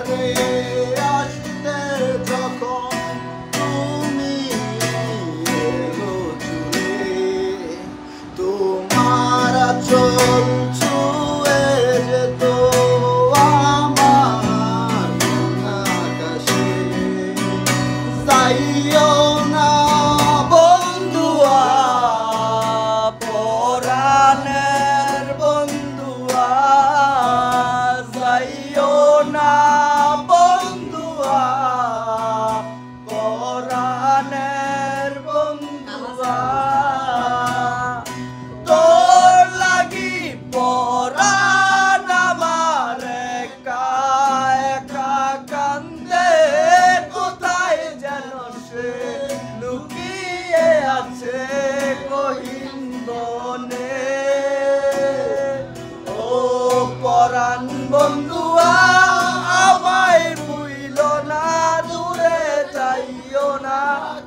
রে আসতে যখন তুমি এলো চলে, তোমার চোখ ছুঁয়ে যেত আমার আকাশে। যাইও না বন্ধুয়া পরাণের বন্ধুয়া, যাইও না বন্ধুয়া পরাণের বন্ধুয়া। তোর লাগি পরাণ আমার একা একা কান্দে, কোথায় যেন সে লুকিয়ে আছে গহীন বনে। ও পরাণ বন্ধুয়া আমায় ভুইলো না, দূরে যাইও না,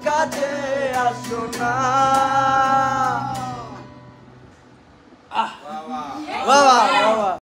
কাছে আসো না।